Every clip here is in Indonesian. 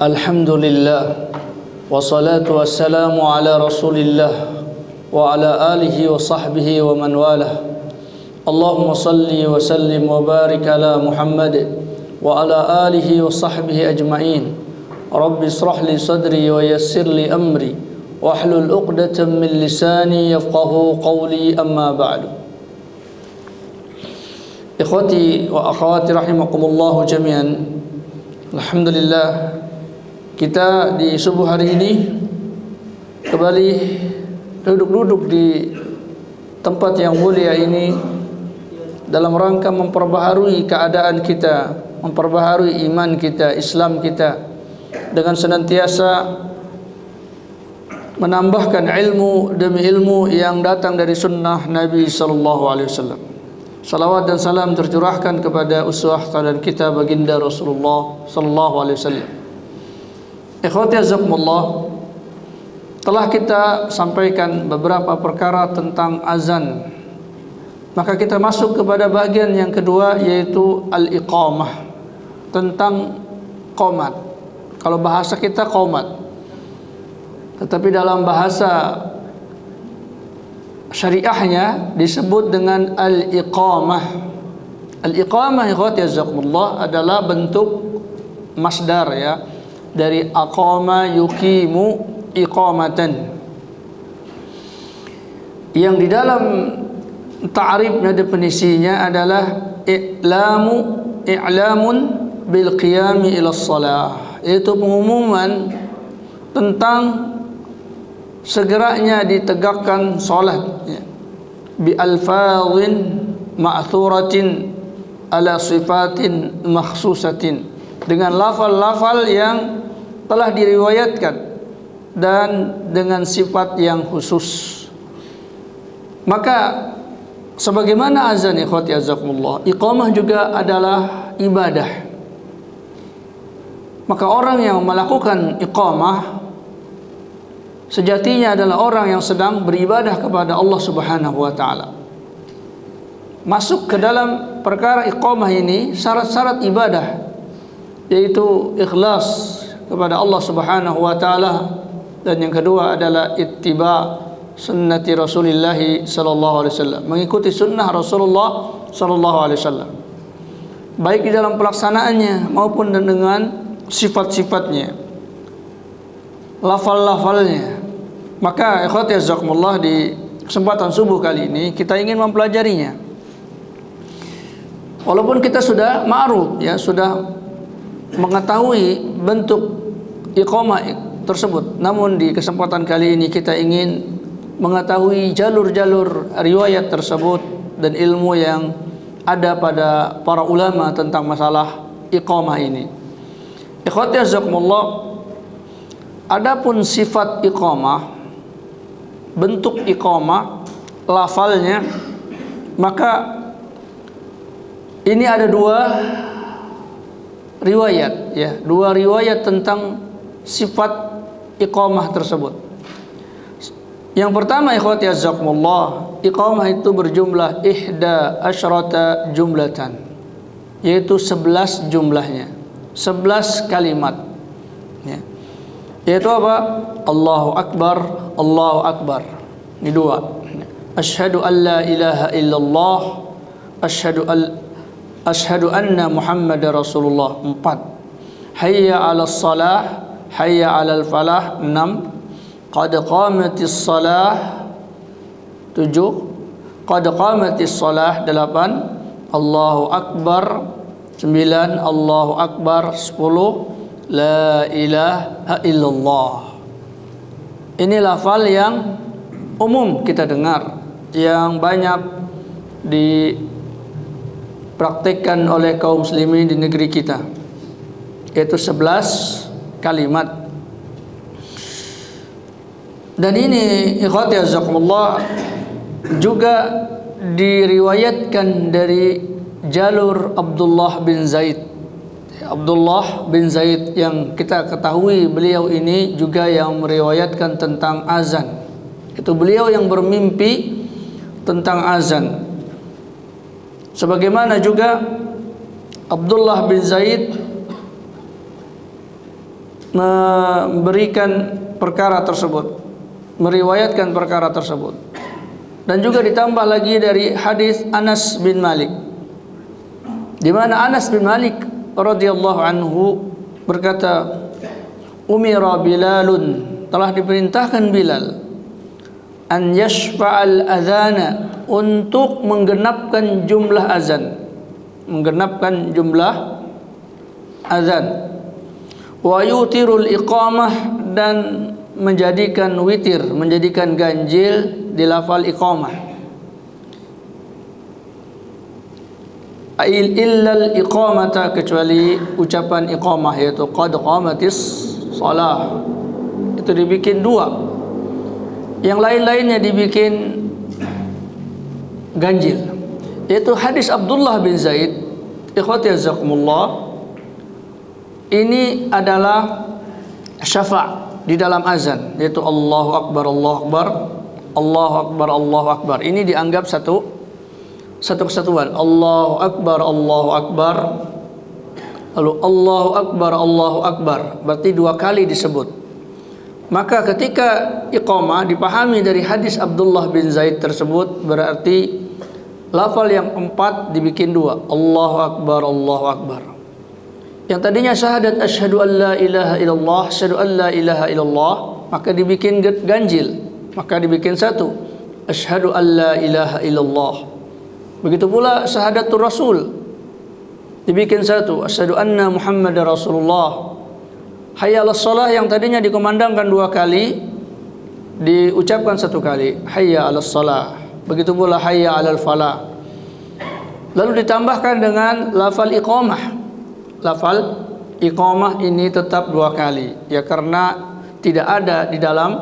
Alhamdulillah wassalatu wassalamu ala Rasulillah wa ala alihi wa sahbihi wa man walah. Allahumma salli wa sallim wa barik ala Muhammad wa ala alihi wa sahbihi ajma'in. Rabbi israh li sadri wa yassir li amri wahlul 'uqdatam min lisani yafqahu qawli, amma ba'du. Ikhwati wa akhwati rahimakumullah jami'an. Alhamdulillah, kita di subuh hari ini kembali duduk di tempat yang mulia ini dalam rangka memperbaharui keadaan kita, memperbaharui iman kita, Islam kita, dengan senantiasa menambahkan ilmu demi ilmu yang datang dari sunnah Nabi sallallahu alaihi wasallam. Salawat dan salam tercurahkan kepada uswah teladan kita baginda Rasulullah sallallahu alaihi wasallam. Ikhwati azakumullah, telah kita sampaikan beberapa perkara tentang azan. Maka kita masuk kepada bagian yang kedua, yaitu al-iqamah, tentang qomat. Kalau bahasa kita qomat, tetapi dalam bahasa syariahnya disebut dengan al-iqamah. Al-iqamah, ikhwati azakumullah, adalah bentuk masdar, ya, dari aqama yuqimu iqamatan, yang di dalam ta'rifnya, definisinya adalah i'lamun bil qiyami ila shalah, yaitu pengumuman tentang segeranya ditegakkan salat, ya, bi alfadhin ma'thuratin ala sifatin makhsusatin, dengan lafal-lafal yang telah diriwayatkan dan dengan sifat yang khusus. Maka sebagaimana azan, ikhwati azakumullah, iqamah juga adalah ibadah. Maka orang yang melakukan iqamah sejatinya adalah orang yang sedang beribadah kepada Allah Subhanahu wa taala. Masuk ke dalam perkara iqamah ini syarat-syarat ibadah, yaitu ikhlas kepada Allah Subhanahu wa taala, dan yang kedua adalah ittiba sunnati Rasulillah sallallahu alaihi wasallam, mengikuti sunnah Rasulullah sallallahu alaihi wasallam, baik di dalam pelaksanaannya maupun dengan sifat-sifatnya, lafal-lafalnya. Maka ikhwati jazakumullah, di kesempatan subuh kali ini kita ingin mempelajarinya. Walaupun kita sudah ma'ruf, ya, sudah mengetahui bentuk iqamah tersebut, namun di kesempatan kali ini kita ingin mengetahui jalur-jalur riwayat tersebut dan ilmu yang ada pada para ulama tentang masalah iqamah ini. Ikhwati jazakumullah, adapun sifat iqamah, bentuk iqamah, lafalnya, maka ini ada dua riwayat, ya, dua riwayat tentang sifat iqamah tersebut. Yang pertama, ikhwati azakumullah, iqamah itu berjumlah ihda asyrata jumlatan, yaitu 11 jumlahnya, 11 kalimat, ya. Yaitu apa? Allahu Akbar, Allahu Akbar. Ini dua. Asyhadu an la ilaha illallah, asyhadu anna Muhammadar Rasulullah, 4. Hayya 'alas salah, hayya 'alal falah, 6. Qad qamatis salah, 7. Qad qamatis salah, 8. Allahu Akbar, 9. Allahu Akbar, 10. La ilaha illallah. Ini lafal yang umum kita dengar, yang banyak dipraktikkan oleh kaum muslimin di negeri kita, yaitu 11 kalimat. Dan ini, ikhwati azakumullah, juga diriwayatkan dari jalur Abdullah bin Zaid. Abdullah bin Zaid yang kita ketahui beliau ini juga yang meriwayatkan tentang azan. Itu beliau yang bermimpi tentang azan. Sebagaimana juga Abdullah bin Zaid memberikan perkara tersebut, meriwayatkan perkara tersebut. Dan juga ditambah lagi dari hadis Anas bin Malik, di mana Anas bin Malik radhiyallahu anhu berkata, umira Bilalun, telah diperintahkan Bilal, an yashfa'al adhana, untuk menggenapkan jumlah azan, menggenapkan jumlah azan, wa yutirul iqamah, dan menjadikan witir, menjadikan ganjil di lafal iqamah. Illal iqamata, kecuali ucapan iqamah, yaitu qad qamatis shalah, itu dibikin dua, yang lain-lainnya dibikin ganjil. Yaitu hadis Abdullah bin Zaid, ikhwati jazakumullah, ini adalah syafa' di dalam azan, yaitu Allahu Akbar, Allahu Akbar, Allahu Akbar, Allahu Akbar. Ini dianggap satu kesatuan. Allahu Akbar, Allahu Akbar, lalu Allahu Akbar, Allahu Akbar, berarti dua kali disebut. Maka ketika iqamah dipahami dari hadis Abdullah bin Zaid tersebut, berarti lafal yang empat dibikin dua, Allahu Akbar, Allahu Akbar. Yang tadinya syahadat asyhadu an la ilaha illallah, asyhadu an la ilaha illallah, maka dibikin ganjil, maka dibikin satu, asyhadu an la ilaha illallah. Begitu pula syahadatul rasul, dibikin satu, asyhadu anna muhammadar rasulullah. Hayya 'alas shalah yang tadinya dikumandangkan dua kali, diucapkan satu kali, hayya 'alas shalah. Begitu pula hayya 'alal falah. Lalu ditambahkan dengan lafal iqamah. Lafal iqamah ini tetap dua kali, ya, karena tidak ada di dalam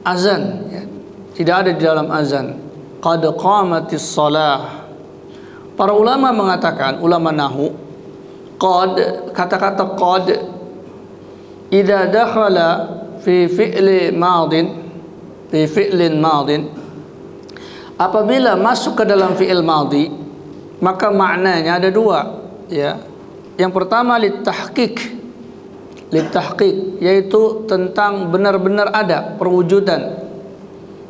azan, ya. Tidak ada di dalam azan. Qad qamatis shalah. Para ulama mengatakan, ulama nahwu, qad, kata-kata qad idza dakhala fi fi'lin madin, apabila masuk ke dalam fi'il madhi, maka maknanya ada dua, ya. Yang pertama litahqiq, yaitu tentang benar-benar ada perwujudan.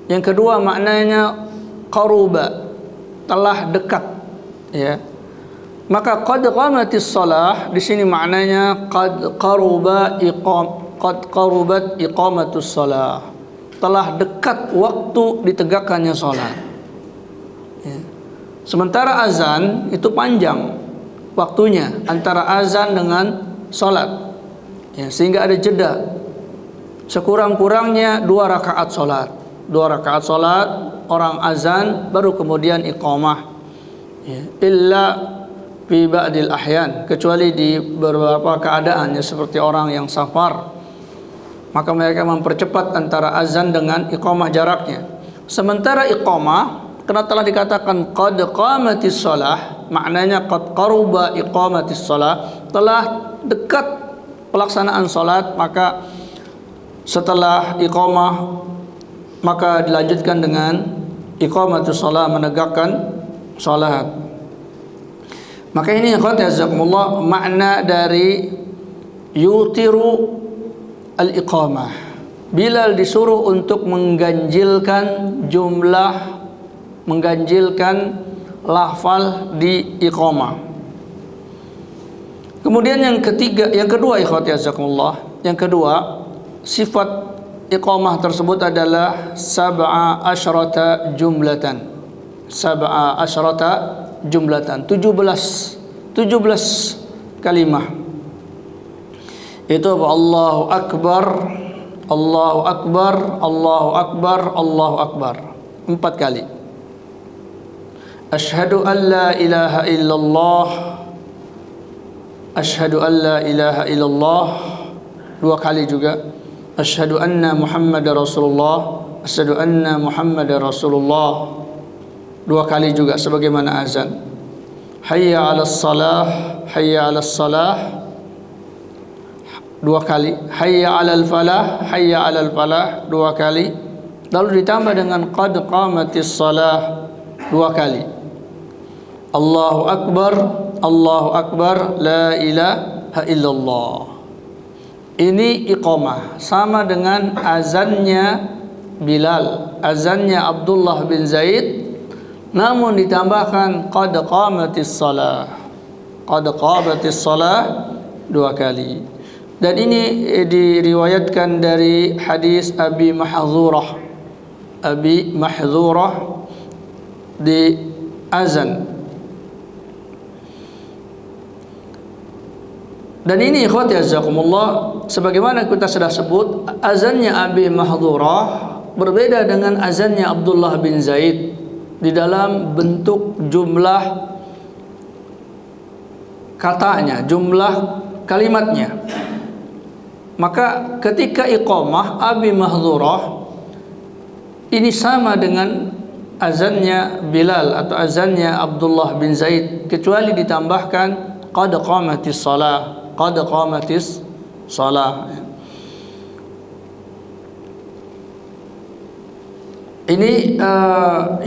Yang kedua maknanya qaruba, telah dekat, ya. Maka qad qamatis shalah di sini maknanya qad qarubat iqamatus shalah, telah dekat waktu ditegakkannya salat, ya. Sementara azan itu panjang waktunya antara azan dengan salat, ya, sehingga ada jeda sekurang-kurangnya 2 rakaat salat. 2 rakaat salat, orang azan, baru kemudian iqamah, ya. Illa fi ba'dil ahyan, kecuali di beberapa keadaannya seperti orang yang safar, maka mereka mempercepat antara azan dengan iqamah jaraknya. Sementara iqamah, karena telah dikatakan qad qamatis shalah, maknanya qad qaruba iqamatis shalah, telah dekat pelaksanaan salat, maka setelah iqamah maka dilanjutkan dengan iqamatus shalah, menegakkan salat. Maka ini ikhwati jazakumullah makna dari yutiru al-iqamah. Bilal disuruh untuk mengganjilkan jumlah, mengganjilkan lafal di iqamah. Kemudian yang kedua ikhwati jazakumullah, yang kedua, sifat iqamah tersebut adalah sab'a asyrata jumlatan. Sab'a asyrata jumlatan, 17 kalimah. Itu apa? Allahu Akbar, Allahu Akbar, Allahu Akbar, Allahu Akbar, 4 kali. Asyhadu an la ilaha illallah, asyhadu an la ilaha illallah, 2 kali juga. Asyhadu anna Muhammadar Rasulullah, asyhadu anna Muhammadar Rasulullah, 2 kali juga sebagaimana azan. Hayya 'alas salah, hayya 'alas salah, 2 kali. Hayya 'alal falah, hayya 'alal falah, 2 kali. Lalu ditambah dengan qad qamatis salah, 2 kali. Allahu Akbar, Allahu Akbar, la ilaha illallah. ini iqamah sama dengan azannya Bilal, azannya Abdullah bin Zaid, namun ditambahkan qad qamatis shalah. Qad qamatis shalah 2 kali. Dan ini diriwayatkan dari hadis Abi Mahdzurah. Abi Mahdzurah di azan. Dan ini ikhwati azakumullah, sebagaimana kita sudah sebut, azannya Abi Mahdzurah berbeda dengan azannya Abdullah bin Zaid di dalam bentuk jumlah katanya, jumlah kalimatnya. Maka ketika iqamah Abi Mahdzurah ini sama dengan azannya Bilal atau azannya Abdullah bin Zaid, kecuali ditambahkan qad qamatis shalah, qad qamatis shalah. Ini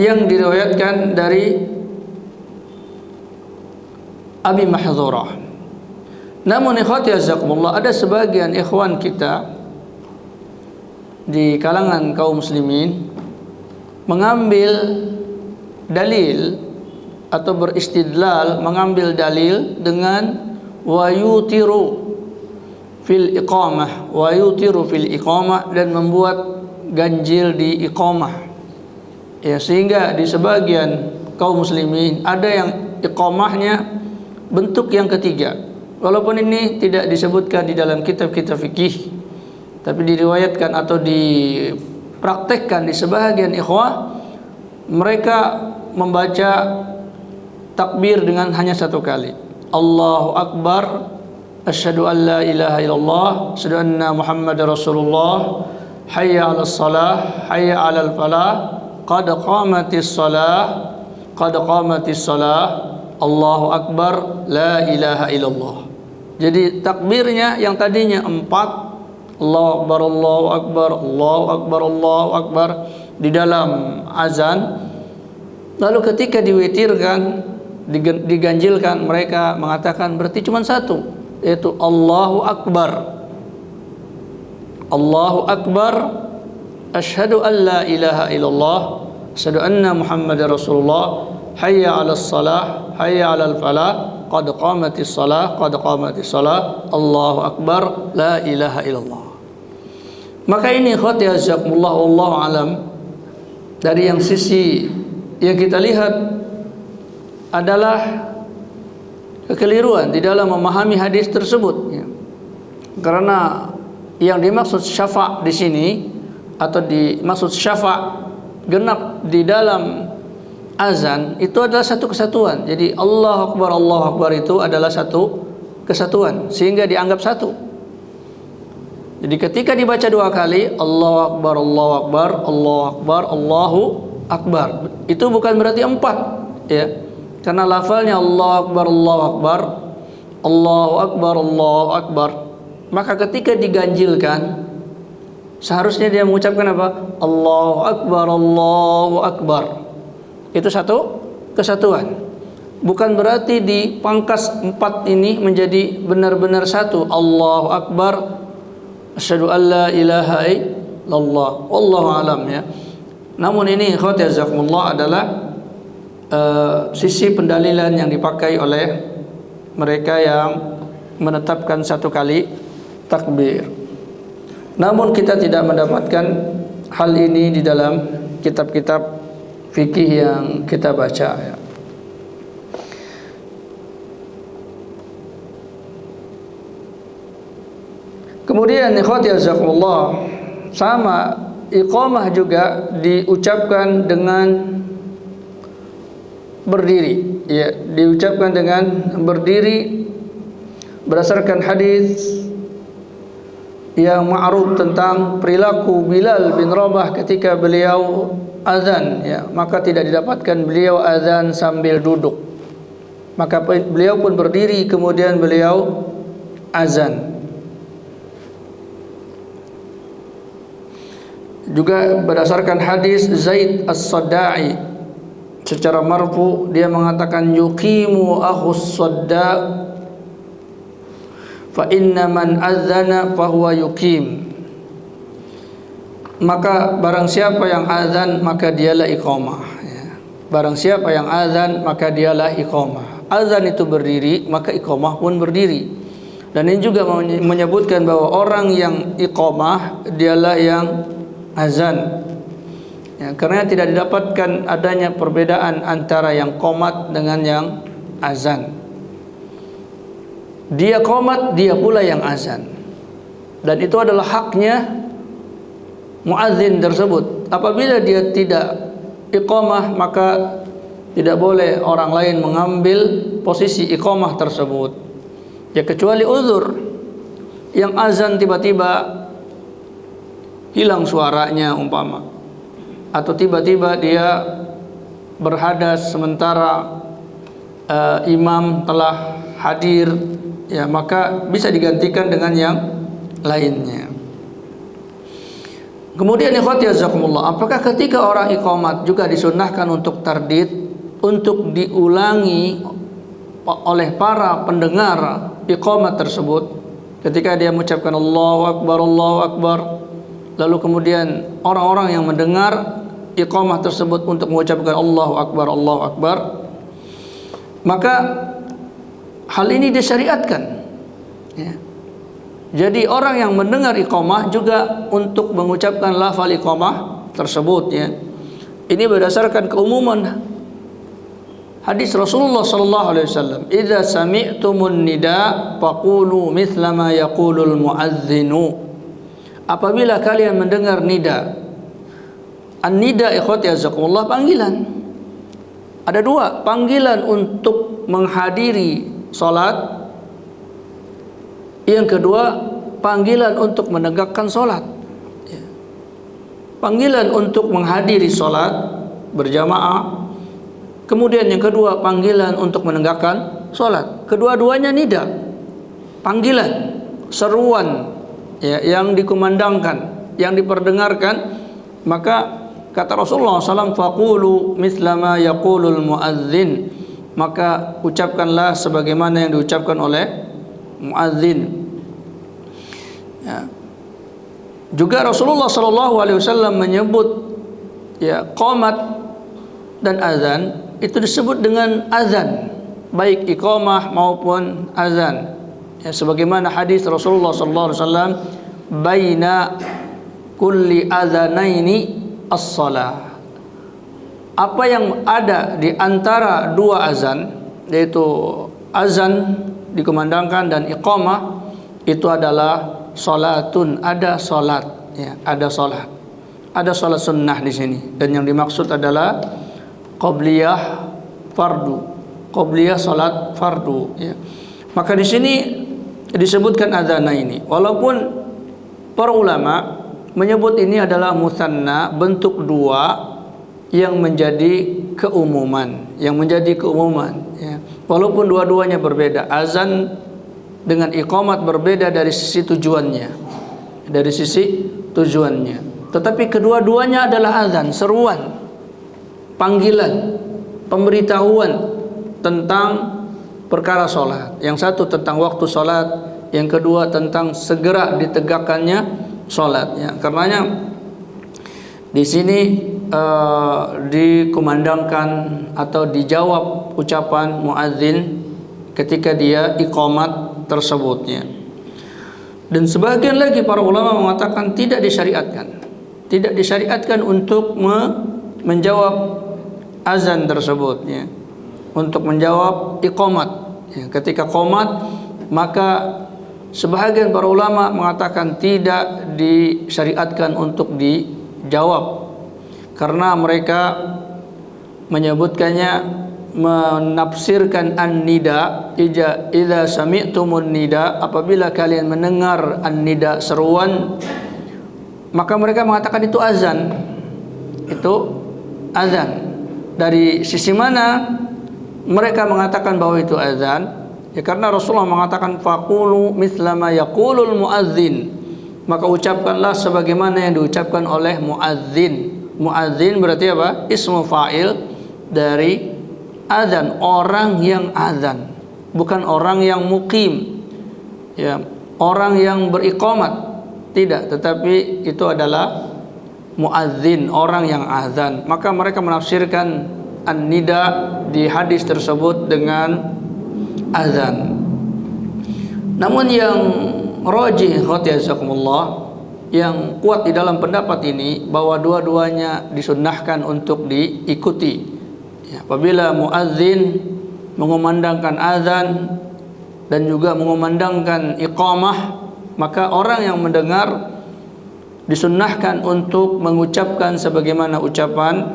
yang diriwayatkan dari Abi Mahdzurah. Namun ikhwati azakumullah, ada sebagian ikhwan kita di kalangan kaum muslimin mengambil dalil atau beristidlal, mengambil dalil dengan wa yutiru fil iqamah, wa yutiru fil iqamah, dan membuat ganjil di iqamah. Ya, sehingga di sebagian kaum muslimin ada yang iqamahnya bentuk yang ketiga. Walaupun ini tidak disebutkan di dalam kitab-kitab fikih, tapi diriwayatkan atau dipraktekkan di sebagian ikhwah, mereka membaca takbir dengan hanya 1 kali. Allahu Akbar, asyhadu an la ilaha illallah, asyhadu anna Muhammadar Rasulullah, hayya 'alas shalah, hayya 'alal falah, qad qamatis shalah, qad qamatis shalah, Allahu Akbar, la ilaha illallah. Jadi takbirnya yang tadinya 4, Allahu Akbar, Allahu Akbar, Allahu Akbar, Allahu Akbar di dalam azan. Lalu ketika diwitirkan, diganjilkan, mereka mengatakan berarti cuma 1, yaitu Allahu Akbar. Allahu Akbar, asyhadu an la ilaha illallah, asyhadu anna Muhammadar Rasulullah, hayya 'alas shalah, hayya 'alal falah, qad qamatis shalah, qad qamatis shalah, Allahu Akbar, la ilaha illallah. Maka ini ikhwati azakumullah, wallahu alam, dari yang sisi yang kita lihat adalah kekeliruan di dalam memahami hadis tersebut, ya. Karena yang dimaksud syafa' di sini atau dimaksud syafa' genap di dalam azan itu adalah satu kesatuan. Jadi Allahu Akbar itu adalah satu kesatuan, sehingga dianggap satu. Jadi ketika dibaca 2 kali Allahu Akbar, Allahu Akbar, Allahu Akbar, Allahu Akbar, itu bukan berarti 4, ya. Karena lafalnya Allahu Akbar, Allahu Akbar, Allahu Akbar, Allahu Akbar. Maka ketika diganjilkan, seharusnya dia mengucapkan apa? Allahu Akbar, Allahu Akbar. Itu satu kesatuan. Bukan berarti dipangkas 4 ini menjadi benar-benar satu. Allahu Akbar, asyhadu an la ilaha illallah. Wallahu alam, ya. Namun ini ikhwati jazakumullah adalah sisi pendalilan yang dipakai oleh mereka yang menetapkan 1 kali takbir. Namun kita tidak mendapatkan hal ini di dalam kitab-kitab fikih yang kita baca, ya. Kemudian ikhwati jazakumullah, sama iqamah juga diucapkan dengan berdiri, ya, diucapkan dengan berdiri berdasarkan hadis yang ma'ruf tentang perilaku Bilal bin Rabah ketika beliau azan, ya. Maka tidak didapatkan beliau azan sambil duduk, maka beliau pun berdiri kemudian beliau azan. Juga berdasarkan hadis Zaid As-Sadda'i secara marfu, dia mengatakan yuqimu akhus sadda' fa inna man adzana fahuwa yuqim. Maka barang siapa yang azan maka dialah iqamah, ya. Barang siapa yang azan maka dialah iqamah. Azan itu berdiri, maka iqamah pun berdiri. Dan ini juga menyebutkan bahwa orang yang iqamah dialah yang azan, ya, karena tidak didapatkan adanya perbedaan antara yang qomat dengan yang azan. Dia qomat, dia pula yang azan, dan itu adalah haknya muadzin tersebut. Apabila dia tidak iqamah, maka tidak boleh orang lain mengambil posisi iqamah tersebut, ya, kecuali uzur. Yang azan tiba-tiba hilang suaranya umpama, atau tiba-tiba dia berhadas sementara imam telah hadir, ya, maka bisa digantikan dengan yang lainnya. Kemudian ikhwati jazakumullah, apakah ketika orang iqamat juga disunnahkan untuk tardid, untuk diulangi oleh para pendengar iqamat tersebut ketika dia mengucapkan Allahu Akbar, lalu kemudian orang-orang yang mendengar iqamah tersebut untuk mengucapkan Allahu Akbar, maka hal ini disyariatkan, ya. Jadi orang yang mendengar iqamah juga untuk mengucapkan lafal iqamah tersebut, ya. Ini berdasarkan keumuman hadis Rasulullah sallallahu alaihi wasallam, "Idza sami'tumun nida faqulu mithla ma yaqulul muadzinu." Apabila kalian mendengar nida. An-nida ikhwati jazakumullah panggilan. Ada dua, panggilan untuk menghadiri salat. Yang kedua, panggilan untuk menegakkan salat, ya. Panggilan untuk menghadiri salat berjamaah. Kemudian yang kedua, panggilan untuk menegakkan salat. Kedua-duanya nida, panggilan, seruan, ya, yang dikumandangkan, yang diperdengarkan. Maka kata Rasulullah SAW, faqulu mithla ma yaqulul muadzin, maka ucapkanlah sebagaimana yang diucapkan oleh muadzin, ya. Juga Rasulullah SAW menyebut, ya, qomat dan azan itu disebut dengan azan, baik iqamah maupun azan, ya, sebagaimana hadis Rasulullah SAW, baina kulli adzanaini as-shalah. Apa yang ada di antara dua azan, yaitu azan dikumandangkan dan iqamah, itu adalah salatun, ada salat, ya, ada salat. Ada salat sunnah di sini, dan yang dimaksud adalah qabliyah fardu, qabliyah salat fardu, ya. Maka di sini disebutkan adzana ini, walaupun para ulama menyebut ini adalah musanna, bentuk dua yang menjadi keumuman, ya. Walaupun dua-duanya berbeda, azan dengan iqamat berbeda dari sisi tujuannya, tetapi kedua-duanya adalah azan, seruan, panggilan, pemberitahuan tentang perkara sholat. Yang satu tentang waktu sholat, yang kedua tentang segera ditegakkannya sholat, ya. Karenanya di sini dikumandangkan atau dijawab ucapan muadzin ketika dia iqamat tersebutnya. Dan sebagian lagi para ulama mengatakan tidak disyariatkan untuk menjawab azan tersebut, ya, untuk menjawab iqamat, ya. Ketika qomat, maka sebahagian para ulama mengatakan tidak disyariatkan untuk dijawab, karena mereka menyebutkannya, menafsirkan an-nida, idza sami'tumun nida, apabila kalian mendengar an-nida, seruan, maka mereka mengatakan itu azan. Dari sisi mana mereka mengatakan bahwa itu azan? Ya, karena Rasulullah mengatakan faqulu mithla ma yaqulul muadzin, maka ucapkanlah sebagaimana yang diucapkan oleh muadzin. Muadzin berarti apa? Ismu fa'il dari azan, orang yang azan, bukan orang yang muqim, ya orang yang beriqamat, tidak, tetapi itu adalah muadzin, orang yang azan. Maka mereka menafsirkan an-nida di hadis tersebut dengan azan. Namun yang rajih khatiyazakumullah, yang kuat di dalam pendapat ini bahwa dua-duanya disunnahkan untuk diikuti. Ya, apabila muadzin mengumandangkan azan dan juga mengumandangkan iqamah, maka orang yang mendengar disunnahkan untuk mengucapkan sebagaimana ucapan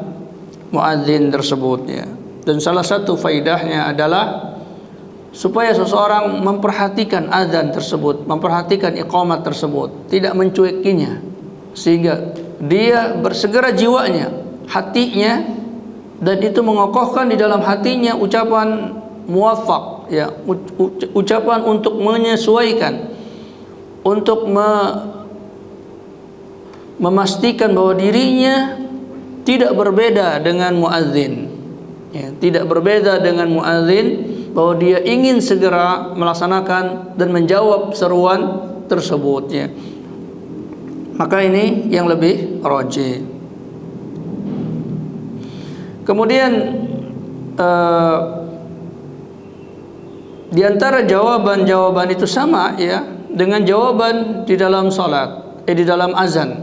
muadzin tersebut, ya. Dan salah satu faidahnya adalah supaya seseorang memperhatikan azan tersebut, memperhatikan iqamat tersebut, tidak mencuekinya, sehingga dia bersegera jiwanya, hatinya, dan itu mengokohkan di dalam hatinya ucapan muwaffaq, ya, ucapan untuk menyesuaikan, untuk memastikan bahwa dirinya tidak berbeda dengan muadzin, ya, tidak berbeda dengan muadzin, bahwa dia ingin segera melaksanakan dan menjawab seruan tersebut, ya. Maka ini yang lebih rajih. Kemudian di antara jawaban-jawaban itu sama, ya, dengan jawaban di dalam salat, di dalam azan.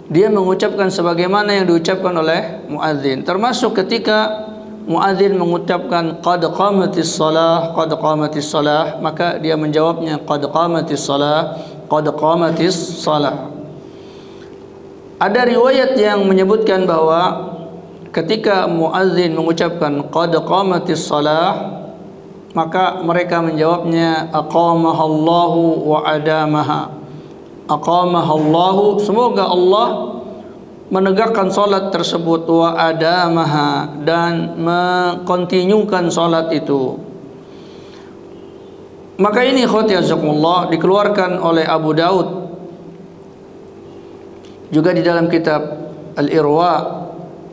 Dia mengucapkan sebagaimana yang diucapkan oleh muadzin, termasuk ketika muadzin mengucapkan qad qamatis shalah, qad qamatis shalah, maka dia menjawabnya qad qamatis shalah, qad qamatis shalah. Ada riwayat yang menyebutkan bahwa ketika muadzin mengucapkan qad qamatis shalah, maka mereka menjawabnya aqamahallahu wa adamaha. Aqamahallahu, semoga Allah menegakkan salat tersebut, wa adamaha, dan mengkontinyukan salat itu. Maka ini khatiyazakumullah dikeluarkan oleh Abu Daud juga di dalam kitab Al-Irwa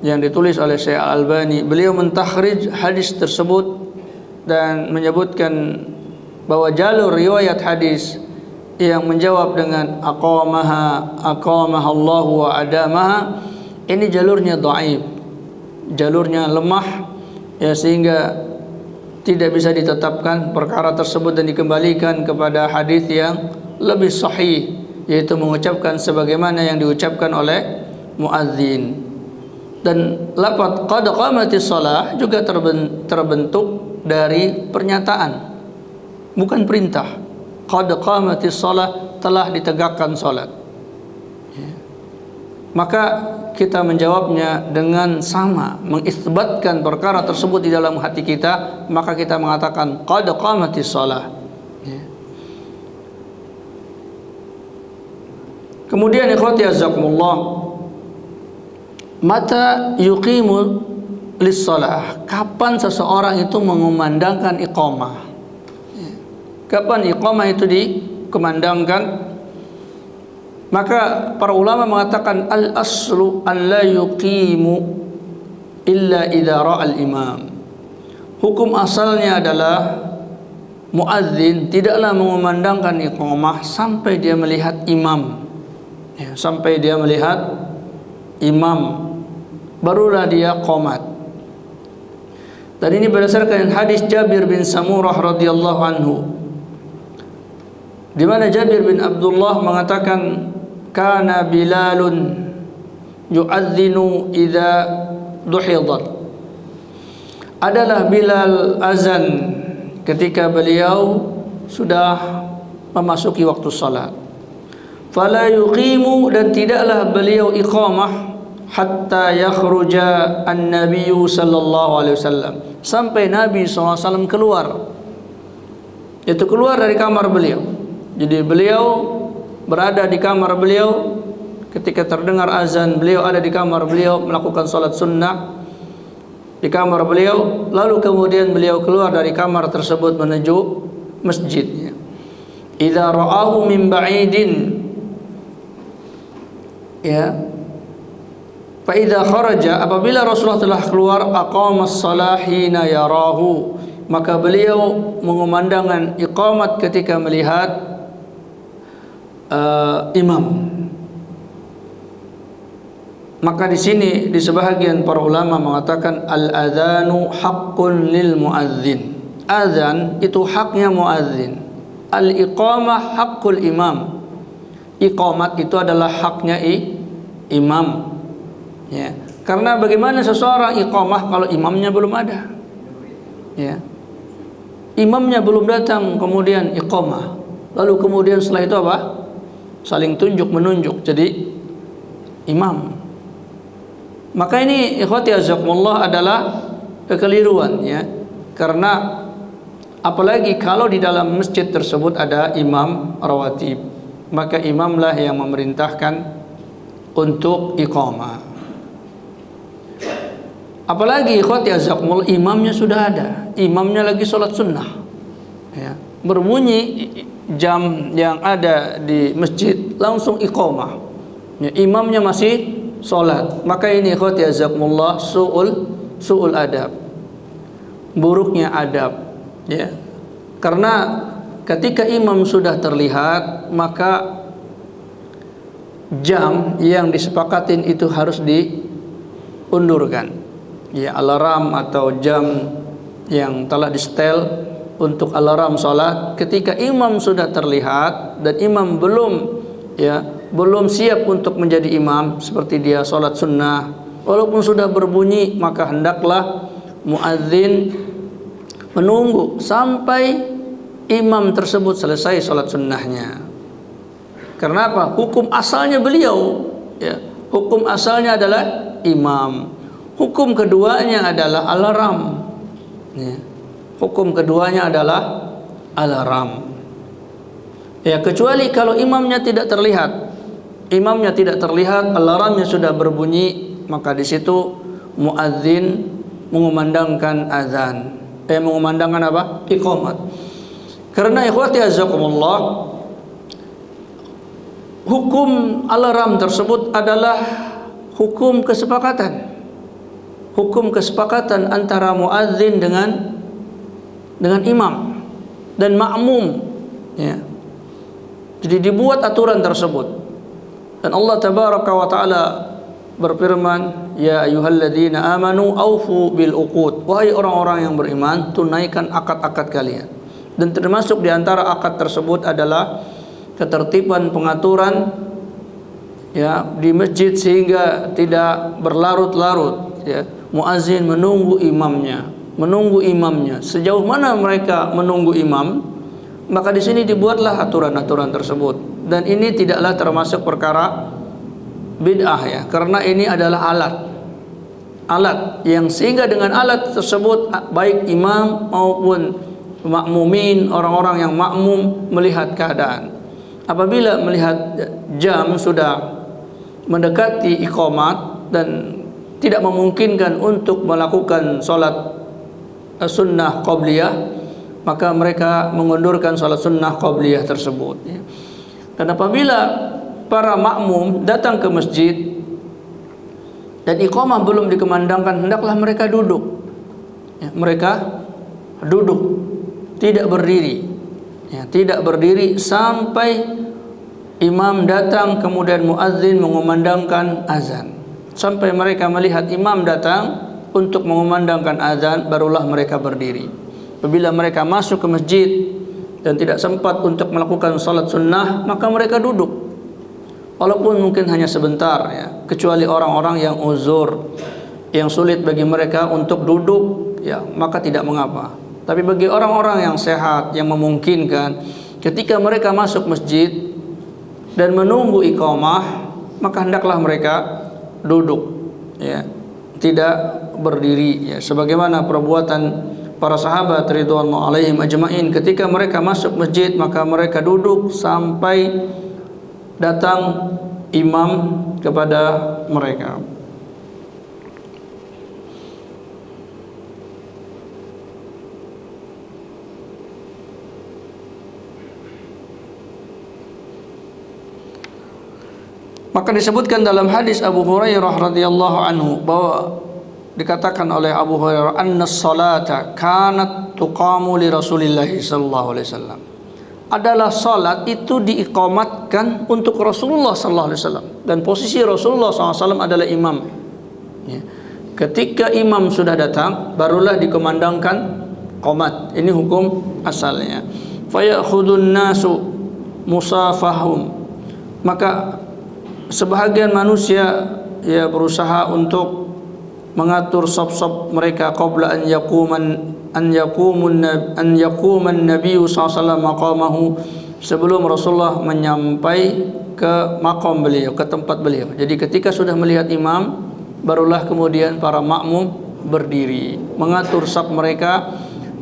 yang ditulis oleh Syekh Al-Albani. Beliau mentakhrij hadis tersebut dan menyebutkan bahwa jalur riwayat hadis yang menjawab dengan aqamahallahu wa adamaha, ini jalurnya dhaif, jalurnya lemah, ya, sehingga tidak bisa ditetapkan perkara tersebut dan dikembalikan kepada hadis yang lebih sahih, yaitu mengucapkan sebagaimana yang diucapkan oleh muadzin. Dan lafaz qad qamatis shalah juga terbentuk dari pernyataan, bukan perintah. Qad qamatis shalah, telah ditegakkan salat, ya. Maka kita menjawabnya dengan sama, mengisbatkan perkara tersebut di dalam hati kita, maka kita mengatakan qad qamatis shalah, ya. Kemudian ikhwati azakumullah, mata yuqimu lis-shalah, kapan seseorang itu mengumandangkan iqamah? Kapan iqamah itu dikumandangkan? Maka para ulama mengatakan al-aslu an la yuqimu illa idza ra'a al-imam. Hukum asalnya adalah muadzin tidaklah mengumandangkan iqamah sampai dia melihat imam, ya, sampai dia melihat imam, barulah dia qomat. Dan ini berdasarkan hadis Jabir bin Samurah radhiyallahu anhu, di mana Jabir bin Abdullah mengatakan kana Bilalun yu'adzinu idza duhidat. Adalah Bilal azan ketika beliau sudah memasuki waktu salat. Fala yuqimu, dan tidaklah beliau iqamah hatta yakhruja an-nabiy sallallahu alaihi wasallam, sampai Nabi sallallahu alaihi wasallam keluar, yaitu keluar dari kamar beliau. Jadi beliau berada di kamar beliau ketika terdengar azan, beliau ada di kamar beliau melakukan salat sunnah di kamar beliau, lalu kemudian beliau keluar dari kamar tersebut menuju masjidnya. Idza ra'ahu min ba'idin, ya, fa idza kharaja, apabila Rasulullah telah keluar, aqamas shalah hina yarahu, maka beliau mengumandangkan iqamat ketika melihat imam. Maka di sini di sebahagian para ulama mengatakan al-adzanu haqqun lil muadzin. Azan itu haknya muadzin. Al-iqamah haqqul imam. Iqamat itu adalah haknya imam. Ya. Karena bagaimana seseorang iqamah kalau imamnya belum ada? Ya. Imamnya belum datang kemudian iqamah. Lalu kemudian setelah itu apa? Saling tunjuk menunjuk jadi imam. Maka ini ikhwati azakumullah adalah kekeliruan ya. Karena apalagi kalau di dalam masjid tersebut ada imam rawatib, maka imamlah yang memerintahkan untuk iqamah. Apalagi ikhwati azakumullah imamnya sudah ada, imamnya lagi sholat sunnah ya. Berbunyi jam yang ada di masjid langsung iqamah ya, imamnya masih sholat, maka ini ikhwati azakumullah su'ul adab, buruknya adab ya. Karena ketika imam sudah terlihat, maka jam yang disepakatin itu harus diundurkan ya, alarm atau jam yang telah disetel untuk alarm sholat. Ketika imam sudah terlihat dan imam belum siap untuk menjadi imam, seperti dia sholat sunnah, walaupun sudah berbunyi, maka hendaklah muadzin menunggu sampai imam tersebut selesai sholat sunnahnya. Karena apa? Hukum asalnya beliau ya, hukum asalnya adalah imam, hukum keduanya adalah alarm ya. Hukum keduanya adalah alarm ya, kecuali kalau imamnya tidak terlihat. Imamnya tidak terlihat, alarmnya sudah berbunyi, maka di situ muadzin mengumandangkan azan. Mengumandangkan apa? Iqamat. Karena ikhwati azakumullah, hukum alarm tersebut adalah hukum kesepakatan. Hukum kesepakatan antara muadzin dengan imam dan makmum ya. Jadi dibuat aturan tersebut. Dan Allah tabaraka wa taala berfirman, ya ayyuhalladzina amanu aufu bil uqud. Wahai orang-orang yang beriman, tunaikan akad-akad kalian. Dan termasuk di antara akad tersebut adalah ketertiban pengaturan ya di masjid sehingga tidak berlarut-larut ya. Muazin menunggu imamnya. Sejauh mana mereka menunggu imam, maka di sini dibuatlah aturan-aturan tersebut. Dan ini tidaklah termasuk perkara bid'ah ya, karena ini adalah alat yang sehingga dengan alat tersebut baik imam maupun makmumin, orang-orang yang makmum melihat keadaan. Apabila melihat jam sudah mendekati iqamat dan tidak memungkinkan untuk melakukan sholat sunnah qabliyah, maka mereka mengundurkan sholat sunnah qabliyah tersebut ya. Dan apabila para makmum datang ke masjid dan iqamah belum dikumandangkan, hendaklah mereka duduk ya, mereka duduk, tidak berdiri ya, tidak berdiri sampai imam datang kemudian muadzin mengumandangkan azan. Sampai mereka melihat imam datang untuk mengumandangkan azan, barulah mereka berdiri. Apabila mereka masuk ke masjid dan tidak sempat untuk melakukan salat sunnah, maka mereka duduk, walaupun mungkin hanya sebentar ya, kecuali orang-orang yang uzur, yang sulit bagi mereka untuk duduk ya, maka tidak mengapa. Tapi bagi orang-orang yang sehat, yang memungkinkan, ketika mereka masuk masjid dan menunggu iqamah, maka hendaklah mereka duduk ya, tidak berdiri ya, sebagaimana perbuatan para sahabat ridwanullah alaihim ajmain. Ketika mereka masuk masjid, maka mereka duduk sampai datang imam kepada mereka. Maka disebutkan dalam hadis Abu Hurairah radhiyallahu anhu bahwa dikatakan oleh Abu Hurairah, anna salata kanat tuqamu li Rasulillah sallallahu alaihi wasallam. adalah salat itu diiqamatkan untuk Rasulullah sallallahu alaihi wasallam, dan posisi Rasulullah sallallahu alaihi wasallam adalah imam. Ya. Ketika imam sudah datang, barulah dikumandangkan qomat. Ini hukum asalnya. Fayakhudun nasu musafahum, maka sebahagian manusia ya berusaha untuk mengatur saf-saf mereka qabla an yaquman Nabi sallallahu alaihi wasallam maqamahu, sebelum Rasulullah menyampai ke maqam beliau, ke tempat beliau. Jadi ketika sudah melihat imam, barulah kemudian para makmum berdiri mengatur saf mereka.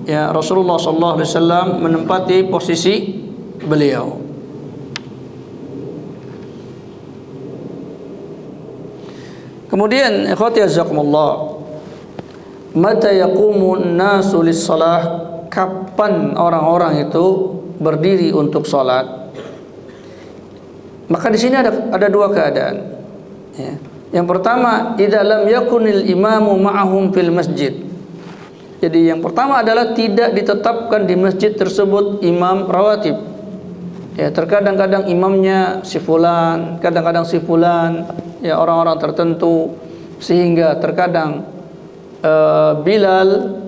Ya, Rasulullah sallallahu alaihi wasallam menempati posisi beliau. Kemudian ikhwati jazakumullah, mata yaqumun nasu lis-shalah, kapan orang-orang itu berdiri untuk salat? Maka di sini ada dua keadaan. Ya. Yang pertama, idza lam yakunil imamu ma'ahum fil masjid. Jadi yang pertama adalah tidak ditetapkan di masjid tersebut imam rawatib. Ya, terkadang-kadang imamnya si fulan, kadang-kadang si fulan, ya orang-orang tertentu, sehingga terkadang Bilal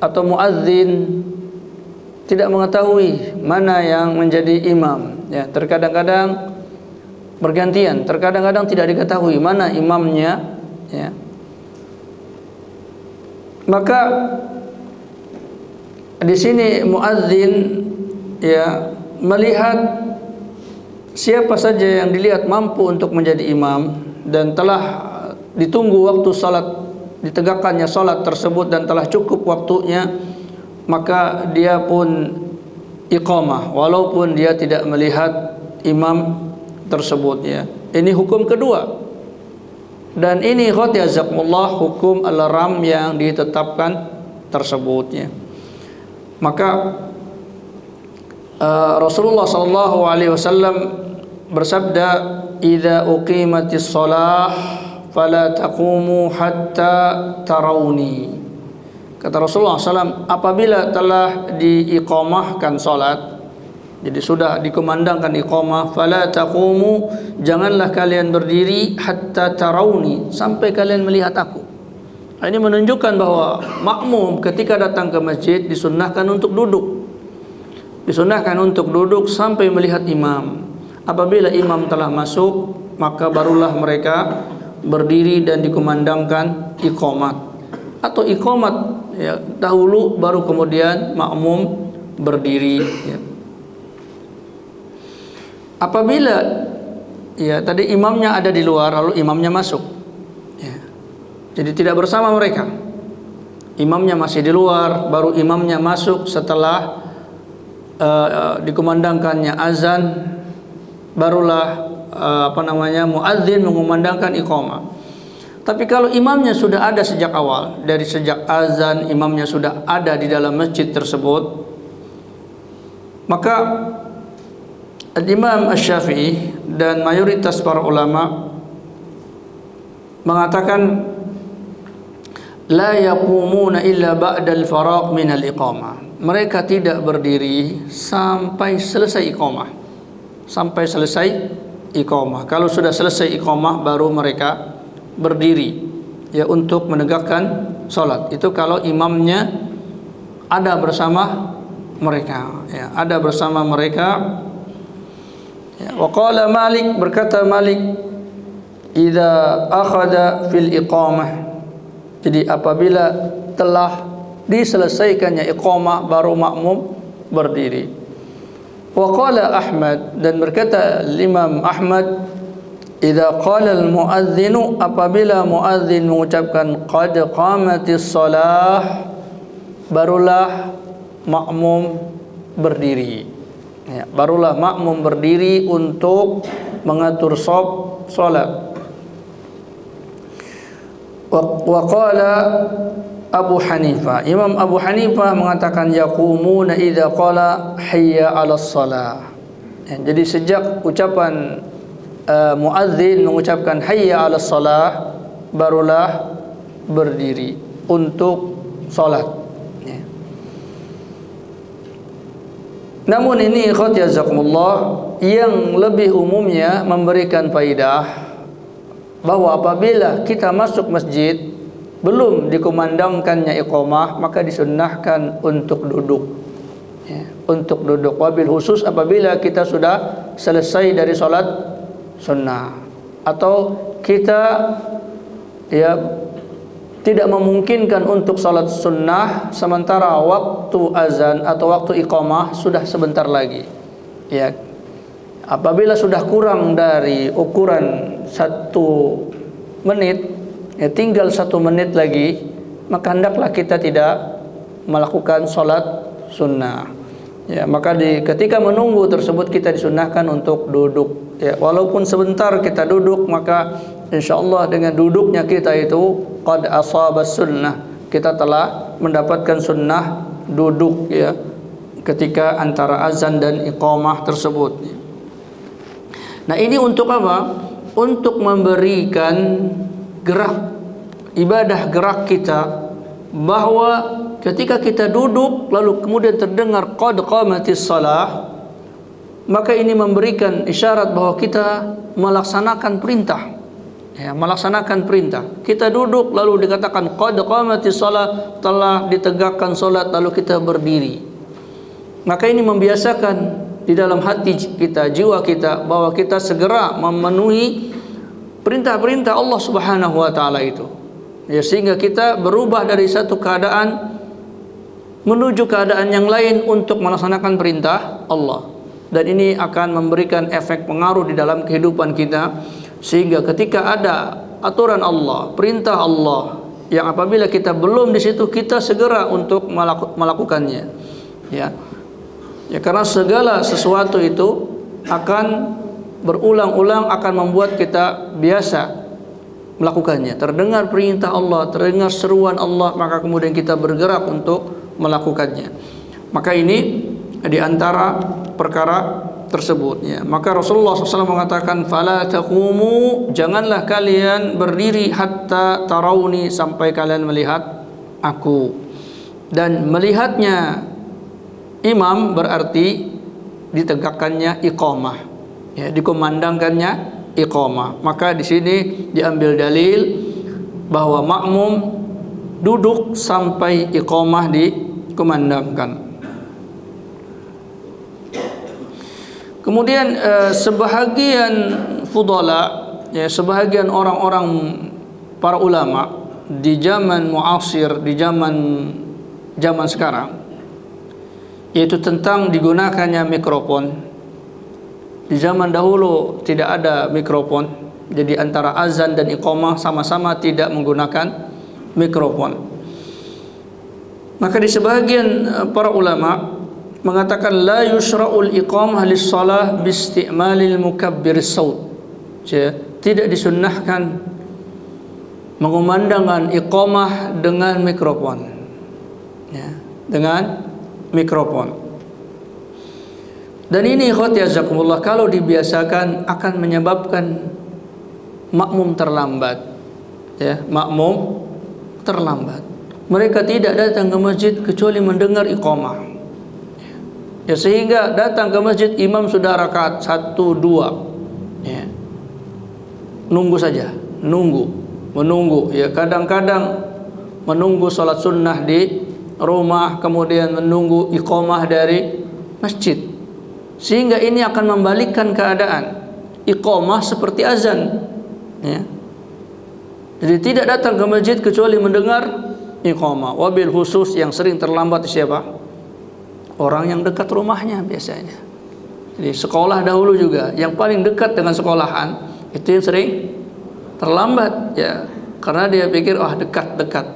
atau muadzin tidak mengetahui mana yang menjadi imam. Ya, terkadang-kadang bergantian, terkadang-kadang tidak diketahui mana imamnya. Ya. Maka di sini muadzin ya melihat siapa saja yang dilihat mampu untuk menjadi imam dan telah ditunggu waktu salat, ditegakkannya salat tersebut dan telah cukup waktunya, maka dia pun iqamah walaupun dia tidak melihat imam tersebut. Ya, ini hukum kedua, dan ini khotya zakumullah hukum al-ram yang ditetapkan tersebut. Ya. Maka Rasulullah sallallahu alaihi wasallam bersabda, "Idza uqimatis shalah fala taqumu hatta tarawni." Kata Rasulullah SAW, apabila telah diiqamahkan salat, jadi sudah dikumandangkan iqamah, fala taqumu, janganlah kalian berdiri hatta tarawni, sampai kalian melihat aku. Ini menunjukkan bahwa makmum ketika datang ke masjid disunnahkan untuk duduk. Disunnahkan untuk duduk sampai melihat imam. Apabila imam telah masuk, maka barulah mereka berdiri dan dikumandangkan iqamat. Atau iqamat ya, dahulu baru kemudian makmum berdiri. Ya. Apabila ya tadi imamnya ada di luar lalu imamnya masuk, ya, jadi tidak bersama mereka, imamnya masih di luar, baru imamnya masuk setelah dikumandangkannya azan, barulah muadzin mengumandangkan iqamah. Tapi kalau imamnya sudah ada sejak awal, dari sejak azan imamnya sudah ada di dalam masjid tersebut, maka Imam Asy-Syafi'i dan mayoritas para ulama mengatakan la yaqumuna illa ba'dal faraq min al-iqamah. Mereka tidak berdiri sampai selesai iqamah. Sampai selesai iqamah. Kalau sudah selesai iqamah baru mereka berdiri ya untuk menegakkan salat. Itu kalau imamnya ada bersama mereka, ya, ada bersama mereka. Ya, wa qala Malik, berkata Malik, idza akhadha fil iqamah. Jadi apabila telah diselesaikannya iqamah baru makmum berdiri. Wa qala Ahmad, dan berkata Imam Ahmad, idza qala al muadzinu, apabila muadzin mengucapkan qad qamatis shalah, barulah makmum berdiri. Ya, barulah makmum berdiri untuk mengatur shaf salat. Wa qala Abu Hanifah, Imam Abu Hanifah mengatakan yaqumuna idza qala hayya 'alas shalah. Ya, jadi sejak ucapan muadzin mengucapkan hayya 'alas shalah, barulah berdiri untuk salat. Ya. Namun ini ikhwat jazakumullah yang lebih umumnya memberikan faidah bahwa apabila kita masuk masjid belum dikumandangkannya iqamah, maka disunnahkan untuk duduk. Ya, untuk duduk. Wabil khusus apabila kita sudah selesai dari sholat sunnah atau kita tidak memungkinkan untuk salat sunnah sementara waktu azan atau waktu iqamah sudah sebentar lagi. Ya, apabila sudah kurang dari ukuran 1 menit, tinggal 1 menit lagi, maka hendaklah kita tidak melakukan salat sunnah. Ya, maka ketika menunggu tersebut kita disunnahkan untuk duduk. Ya, walaupun sebentar kita duduk, maka insyaallah dengan duduknya kita itu qad asabas sunnah, kita telah mendapatkan sunnah duduk ya ketika antara azan dan iqamah tersebut. Nah, ini untuk apa? Untuk memberikan gerak ibadah gerak kita, bahwa ketika kita duduk lalu kemudian terdengar qad qamatis shalah, maka ini memberikan isyarat bahwa kita melaksanakan perintah. Ya, melaksanakan perintah. Kita duduk lalu dikatakan qad qamatis shalah, telah ditegakkan salat, lalu kita berdiri. Maka ini membiasakan di dalam hati kita, jiwa kita, bahwa kita segera memenuhi perintah-perintah Allah Subhanahu wa taala itu. Ya, sehingga kita berubah dari satu keadaan menuju keadaan yang lain untuk melaksanakan perintah Allah. Dan ini akan memberikan efek pengaruh di dalam kehidupan kita, sehingga ketika ada aturan Allah, perintah Allah, yang apabila kita belum di situ, kita segera untuk melakukannya. Ya, karena segala sesuatu itu akan berulang-ulang, akan membuat kita biasa melakukannya. Terdengar perintah Allah, terdengar seruan Allah, maka kemudian kita bergerak untuk melakukannya. Maka ini di antara perkara tersebut ya. Maka Rasulullah SAW mengatakan fala taqumu, janganlah kalian berdiri hatta tarawni, sampai kalian melihat aku. Dan melihatnya imam berarti ditegakkannya iqamah ya, dikumandangkannya iqamah. Maka di sini diambil dalil bahwa makmum duduk sampai iqamah dikumandangkan. Kemudian sebahagian fudala ya, sebahagian orang-orang para ulama di zaman muasir, di zaman sekarang, yaitu tentang digunakannya mikrofon. Di zaman dahulu tidak ada mikrofon, jadi antara azan dan iqamah sama-sama tidak menggunakan mikrofon. Maka di sebagian para ulama mengatakan la yusra'ul iqamah lis-shalah biisti'malil mukabbiris saut. Tidak disunnahkan mengumandangkan iqamah dengan mikrofon. Ya, dengan mikrofon. Dan ini ikhwati jazakumullah, kalau dibiasakan akan menyebabkan makmum terlambat. Ya, makmum terlambat. Mereka tidak datang ke masjid kecuali mendengar iqamah. Ya, sehingga datang ke masjid imam sudah rakaat 1, 2. Ya. Nunggu saja, menunggu. Ya, kadang-kadang menunggu salat sunnah di rumah, kemudian menunggu iqamah dari masjid. Sehingga ini akan membalikkan keadaan. Iqamah seperti azan. Ya. Jadi tidak datang ke masjid kecuali mendengar iqamah. Wabil khusus yang sering terlambat siapa? Orang yang dekat rumahnya biasanya. Jadi sekolah dahulu juga, yang paling dekat dengan sekolahan itu yang sering terlambat ya, karena dia pikir dekat.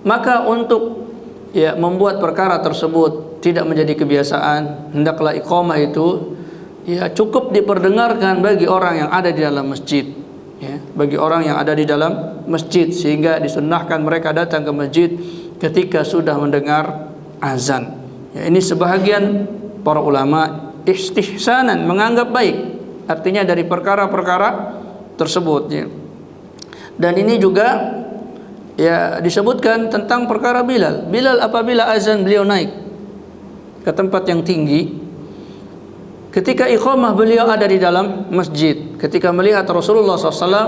Maka untuk ya membuat perkara tersebut tidak menjadi kebiasaan, hendaklah iqamah itu ya cukup diperdengarkan bagi orang yang ada di dalam masjid ya, bagi orang yang ada di dalam masjid, sehingga disunnahkan mereka datang ke masjid ketika sudah mendengar azan. Ya, ini sebahagian para ulama istihsanan, menganggap baik, artinya dari perkara-perkara tersebut ya. Dan ini juga ya disebutkan tentang perkara Bilal. Bilal apabila azan beliau naik ke tempat yang tinggi, Ketika iqamah beliau ada di dalam masjid. Ketika melihat Rasulullah SAW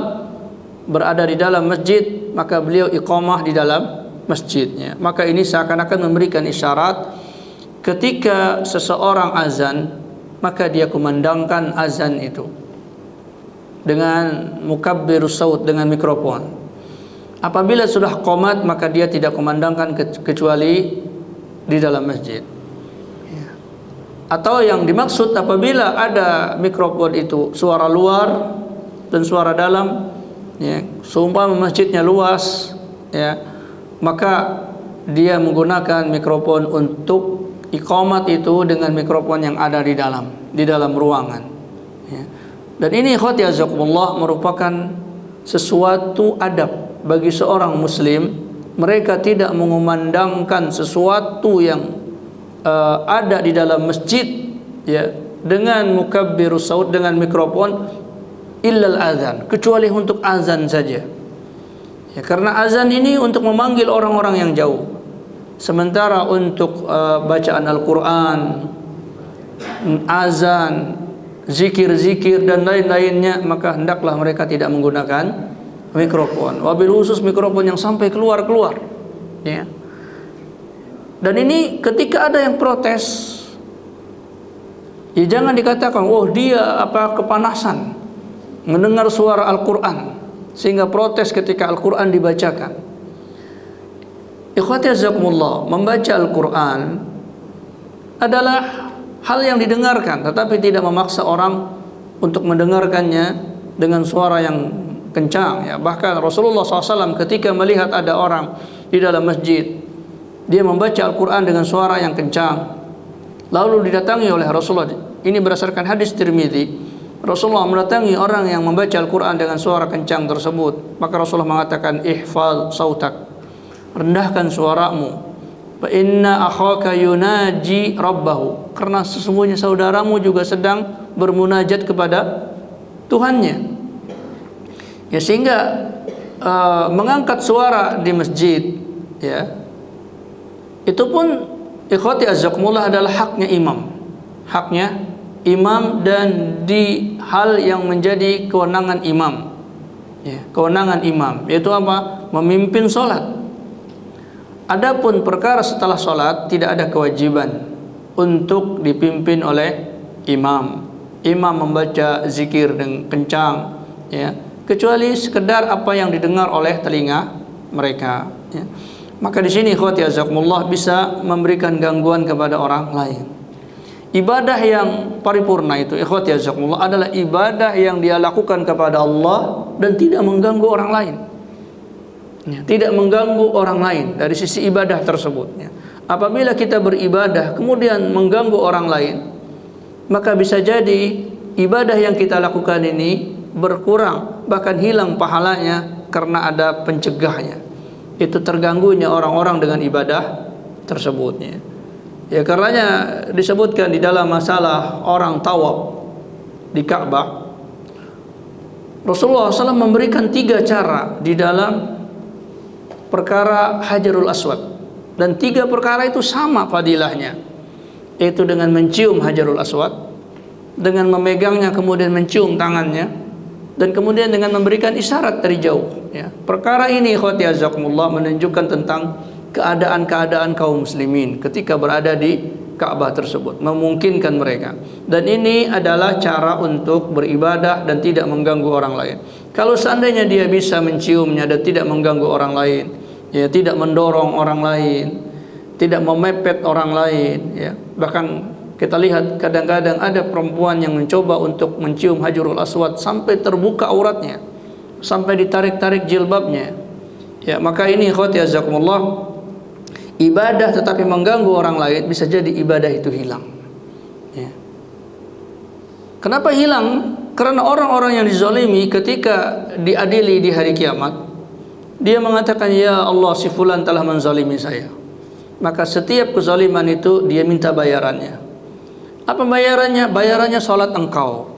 berada di dalam masjid, maka beliau iqamah di dalam masjidnya. Maka ini seakan-akan memberikan isyarat ketika seseorang azan, maka dia kumandangkan azan itu dengan mukabbirus saut, dengan mikrofon. Apabila sudah qomat, maka dia tidak kumandangkan kecuali di dalam masjid. Atau yang dimaksud apabila ada mikrofon itu suara luar dan suara dalam, ya, seumpama masjidnya luas, ya, maka dia menggunakan mikrofon untuk iqamat itu dengan mikrofon yang ada di dalam ruangan, ya. Dan ini ikhwati azakumullah merupakan sesuatu adab bagi seorang muslim. Mereka tidak mengumandangkan sesuatu yang ada di dalam masjid, ya, dengan mukabbirus saut, dengan mikrofon, illal azan, kecuali untuk azan saja, ya, karena azan ini untuk memanggil orang-orang yang jauh. Sementara untuk bacaan Al-Quran, azan, zikir-zikir dan lain-lainnya, maka hendaklah mereka tidak menggunakan mikrofon, wabil khusus mikrofon yang sampai keluar-keluar, ya. Dan ini ketika ada yang protes, ya jangan dikatakan, oh dia kepanasan mendengar suara Al-Quran sehingga protes ketika Al-Quran dibacakan. Ikhwati azakumullah, membaca Al-Quran adalah hal yang didengarkan, tetapi tidak memaksa orang untuk mendengarkannya dengan suara yang kencang, ya. Bahkan Rasulullah SAW ketika melihat ada orang di dalam masjid, dia membaca Al-Quran dengan suara yang kencang, lalu didatangi oleh Rasulullah. Ini berdasarkan hadis Tirmidzi. Rasulullah mendatangi orang yang membaca Al-Quran dengan suara kencang tersebut, maka Rasulullah mengatakan, ihfaz sautak, rendahkan suaramu, fa inna akhaka yunaji rabbahu, karena sesungguhnya saudaramu juga sedang bermunajat kepada Tuhannya, ya. Sehingga mengangkat suara di masjid, ya, itu pun ikhwati azzakumullah adalah haknya imam, dan di hal yang menjadi kewenangan imam, ya, kewenangan imam, yaitu apa? Memimpin sholat. Adapun perkara setelah sholat tidak ada kewajiban untuk dipimpin oleh imam. Imam membaca zikir dengan kencang, ya, kecuali sekedar apa yang didengar oleh telinga mereka, ya. Maka di sini ikhwati azakumullah bisa memberikan gangguan kepada orang lain. Ibadah yang paripurna itu ikhwati azakumullah adalah ibadah yang dia lakukan kepada Allah dan tidak mengganggu orang lain, ya, tidak mengganggu orang lain dari sisi ibadah tersebut, ya. Apabila kita beribadah kemudian mengganggu orang lain, maka bisa jadi ibadah yang kita lakukan ini berkurang, bahkan hilang pahalanya karena ada pencegahnya. Itu terganggunya orang-orang dengan ibadah tersebutnya, ya. Karenanya disebutkan di dalam masalah orang tawaf di Ka'bah, Rasulullah SAW memberikan 3 cara di dalam perkara Hajarul Aswad, dan 3 perkara itu sama fadilahnya, yaitu dengan mencium Hajarul Aswad, dengan memegangnya kemudian mencium tangannya, dan kemudian dengan memberikan isyarat dari jauh, ya. Perkara ini ikhwati azakumullah menunjukkan tentang keadaan-keadaan kaum muslimin ketika berada di Ka'bah tersebut, memungkinkan mereka, dan ini adalah cara untuk beribadah dan tidak mengganggu orang lain. Kalau seandainya dia bisa menciumnya dan tidak mengganggu orang lain, ya, tidak mendorong orang lain, tidak memepet orang lain, ya. Bahkan kita lihat kadang-kadang ada perempuan yang mencoba untuk mencium Hajarul Aswad sampai terbuka auratnya, sampai ditarik-tarik jilbabnya, ya. Maka ini ikhwati azakumullah, ibadah tetapi mengganggu orang lain, bisa jadi ibadah itu hilang, ya. Kenapa hilang? Karena orang-orang yang dizalimi ketika diadili di hari kiamat, dia mengatakan, ya Allah, si fulan telah menzalimi saya. Maka setiap kezaliman itu dia minta bayarannya. Apa bayarannya? Bayarannya salat engkau,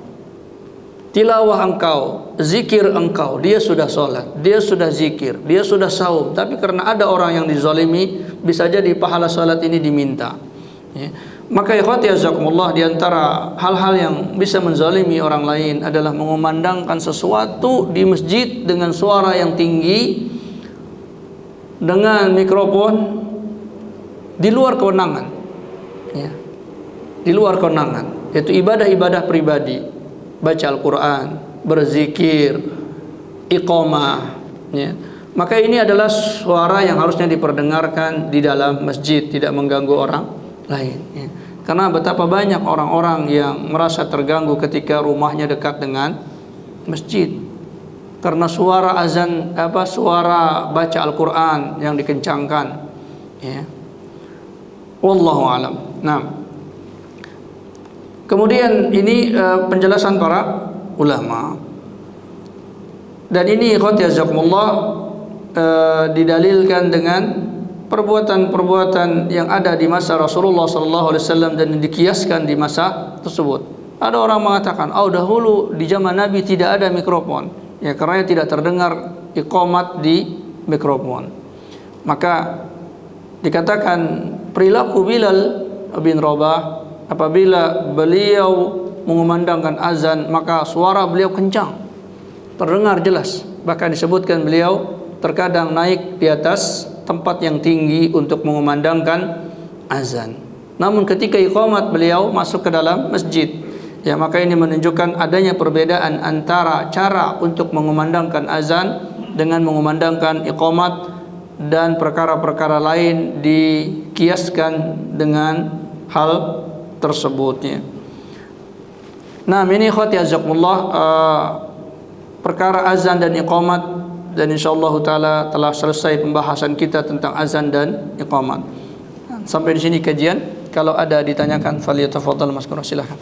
tilawah engkau, zikir engkau. Dia sudah salat, dia sudah zikir, dia sudah saum, tapi karena ada orang yang dizalimi, bisa jadi pahala salat ini diminta, ya. Maka ikhwati azakumullah, di antara hal-hal yang bisa menzalimi orang lain adalah mengumandangkan sesuatu di masjid dengan suara yang tinggi dengan mikrofon di luar kewenangan, ya, di luar kewenangan, yaitu ibadah-ibadah pribadi, baca Al-Quran, berzikir, iqamah, ya. Maka ini adalah suara yang harusnya diperdengarkan di dalam masjid, tidak mengganggu orang lain, ya. Karena betapa banyak orang-orang yang merasa terganggu ketika rumahnya dekat dengan masjid karena suara azan, suara baca Al-Quran yang dikencangkan, ya. Wallahu alam. Nah, kemudian ini penjelasan para ulama, dan ini ikhwati jazakumullah didalilkan dengan perbuatan-perbuatan yang ada di masa Rasulullah SAW dan dikiaskan di masa tersebut. Ada orang mengatakan, dahulu di zaman Nabi tidak ada mikrofon, ya, karena tidak terdengar iqamat di mikrofon. Maka dikatakan perilaku Bilal bin Rabah apabila beliau mengumandangkan azan, maka suara beliau kencang, terdengar jelas. Bahkan disebutkan beliau terkadang naik di atas tempat yang tinggi untuk mengumandangkan azan. Namun ketika iqamat beliau masuk ke dalam masjid, ya, maka ini menunjukkan adanya perbedaan antara cara untuk mengumandangkan azan dengan mengumandangkan iqamat, dan perkara-perkara lain dikiaskan dengan hal tersebutnya. Nah, ini ikhwati azakumullah perkara azan dan iqamat, dan insyaallah taala telah selesai pembahasan kita tentang azan dan iqamat. Sampai di sini kajian. Kalau ada ditanyakan, falyatafadhal maskur, silakan.